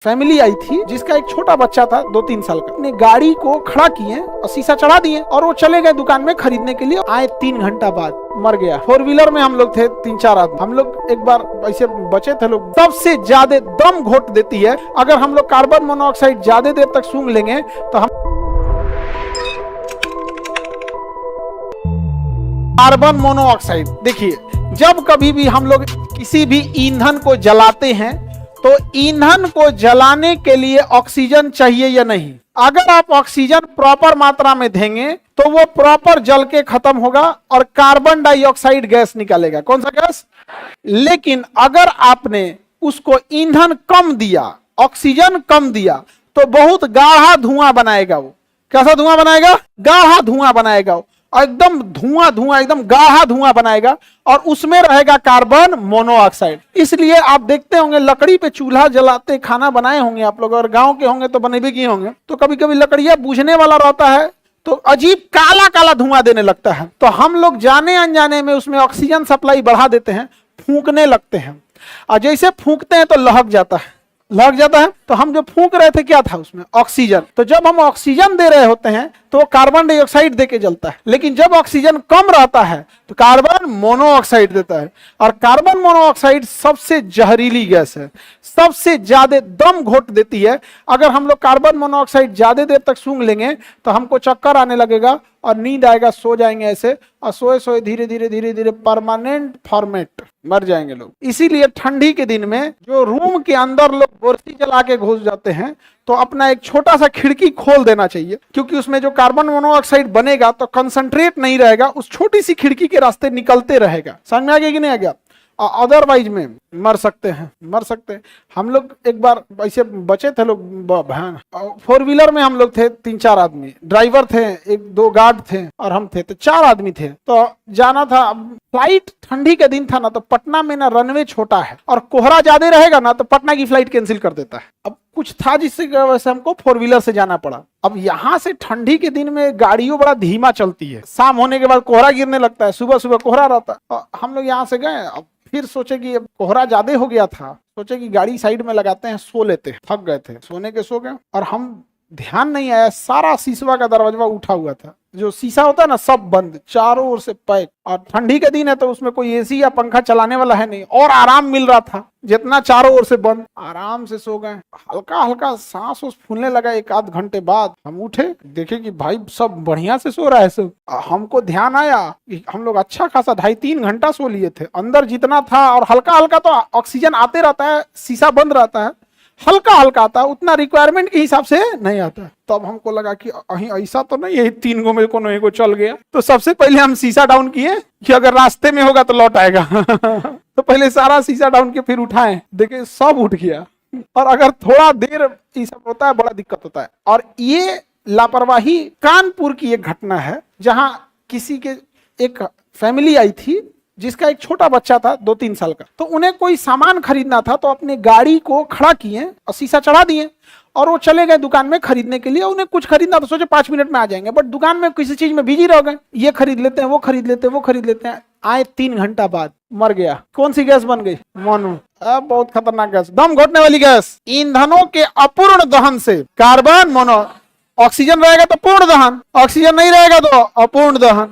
Family I थी जिसका एक छोटा बच्चा था 2-3 साल का। अपने गाड़ी को खड़ा किए और शीशा चढ़ा दिए और वो चले गए दुकान में खरीदने के लिए। आए 3 घंटा बाद मर गया। 4 व्हीलर में हम लोग थे 3-4 आदमी। हम लोग एक बार ऐसे बचे थे लोग। सबसे ज्यादा दम घोट देती है अगर हम लोग कार्बन मोनोऑक्साइड ज्यादा देर तक सूंघ लेंगे तो हम कार्बन मोनोऑक्साइड। देखिए, जब कभी भी हम लोग किसी भी ईंधन को जलाते हैं तो ईंधन को जलाने के लिए ऑक्सीजन चाहिए या नहीं। अगर आप ऑक्सीजन प्रॉपर मात्रा में देंगे तो वो प्रॉपर जल के खत्म होगा और कार्बन डाइऑक्साइड गैस निकालेगा। कौन सा गैस? लेकिन अगर आपने उसको ईंधन कम दिया, ऑक्सीजन कम दिया, तो बहुत गाढ़ा धुआं बनाएगा। वो कैसा धुआं बनाएगा? गाढ़ा धुआं बनाएगा। वो एकदम धुआं एकदम गाढ़ा धुआं बनाएगा और उसमें रहेगा कार्बन मोनोऑक्साइड। इसलिए आप देखते होंगे लकड़ी पे चूल्हा जलाते खाना बनाए होंगे आप लोग, और गांव के होंगे तो बने भी किए होंगे, तो कभी कभी लकड़ियां बुझने वाला रहता है तो अजीब काला काला धुआं देने लगता है। तो हम लोग जाने अनजाने में उसमें ऑक्सीजन सप्लाई बढ़ा देते हैं, फूंकने लगते हैं, और जैसे फूंकते हैं तो लग जाता है। तो हम जो फूंक रहे थे क्या था उसमें? ऑक्सीजन। तो जब हम ऑक्सीजन दे रहे होते हैं तो कार्बन डाइऑक्साइड देके जलता है, लेकिन जब ऑक्सीजन कम रहता है तो कार्बन मोनोऑक्साइड देता है। और कार्बन मोनोऑक्साइड सबसे जहरीली गैस है, सबसे ज्यादा दम घोट देती है। अगर हम लोग कार्बन मोनोऑक्साइड ज्यादा देर तक सूंघ लेंगे तो हमको चक्कर आने लगेगा और नींद आएगा, सो जाएंगे ऐसे, और सोए धीरे धीरे परमानेंट फॉर्मेट मर जाएंगे लोग। इसीलिए ठंडी के दिन में जो रूम के अंदर लोग बोर्सी जला के घुस जाते हैं तो अपना एक छोटा सा खिड़की खोल देना चाहिए, क्योंकि उसमें जो कार्बन मोनोऑक्साइड बनेगा तो कंसंट्रेट नहीं रहेगा, उस छोटी सी खिड़की के रास्ते निकलते रहेगा। समझ में आ गया कि नहीं आ गया? अदरवाइज में मर सकते हैं। हम लोग एक बार ऐसे बचे थे लोग। 4 व्हीलर में हम लोग थे 3-4 आदमी। ड्राइवर थे, 1-2 गार्ड थे और हम थे, तो 4 आदमी थे। तो जाना था। फ्लाइट ठंडी के दिन था ना, तो पटना में ना रनवे छोटा है और कोहरा ज्यादा रहेगा ना तो पटना की फ्लाइट कैंसिल कर देता है। अब कुछ था जिससे वैसे हमको 4 व्हीलर से जाना पड़ा। अब यहाँ से ठंडी के दिन में गाड़ियों बड़ा धीमा चलती है, शाम होने के बाद कोहरा गिरने लगता है, सुबह सुबह कोहरा रहता है। हम लोग यहाँ से गए, अब फिर सोचे कि अब कोहरा ज्यादा हो गया था, सोचे कि गाड़ी साइड में लगाते हैं, सो लेते हैं। थक गए थे, सोने के सो गए। और हम ध्यान नहीं आया, सारा शीशा का दरवाजा उठा हुआ था। जो शीशा होता है ना, सब बंद, चारों ओर से पैक। और ठंडी के दिन है तो उसमें कोई एसी या पंखा चलाने वाला है नहीं, और आराम मिल रहा था जितना चारों ओर से बंद। आराम से सो गए। हल्का हल्का सांस फूलने लगा। 1-आध घंटे बाद हम उठे, देखे कि भाई सब बढ़िया से सो रहा है सब। हमको ध्यान आया कि हम लोग अच्छा खासा 2.5-3 घंटा सो लिए थे। अंदर जितना था, और हल्का हल्का तो ऑक्सीजन आते रहता है, शीशा बंद रहता है, हल्का हल्का आता है, उतना रिक्वायरमेंट के हिसाब से नहीं आता। तब हमको लगा कि ऐसा तो नहीं है 3 गो में कोनो एगो चल गया। तो सबसे पहले हम शीशा डाउन किए कि अगर रास्ते में होगा तो लौट आएगा। तो पहले सारा शीशा डाउन किए, फिर उठाए, देखे सब उठ गया। और अगर थोड़ा देर ये सब होता है बड़ा दिक्कत होता है। और ये लापरवाही कानपुर की एक घटना है, जहां किसी के एक फैमिली आई थी जिसका एक छोटा बच्चा था 2-3 साल का। तो उन्हें कोई सामान खरीदना था, तो अपने गाड़ी को खड़ा किए और शीशा चढ़ा दिए और वो चले गए दुकान में खरीदने के लिए। उन्हें कुछ खरीदना तो सोचे 5 मिनट में आ जाएंगे, बट दुकान में किसी चीज में बिजी रह गए। ये खरीद लेते हैं, वो खरीद लेते हैं। आए 3 घंटा बाद मर गया। कौन सी गैस बन गई? मोनो। बहुत खतरनाक गैस, दम घोटने वाली गैस। ईंधनों के अपूर्ण दहन से कार्बन मोनो, ऑक्सीजन रहेगा तो पूर्ण दहन, ऑक्सीजन नहीं रहेगा तो अपूर्ण दहन।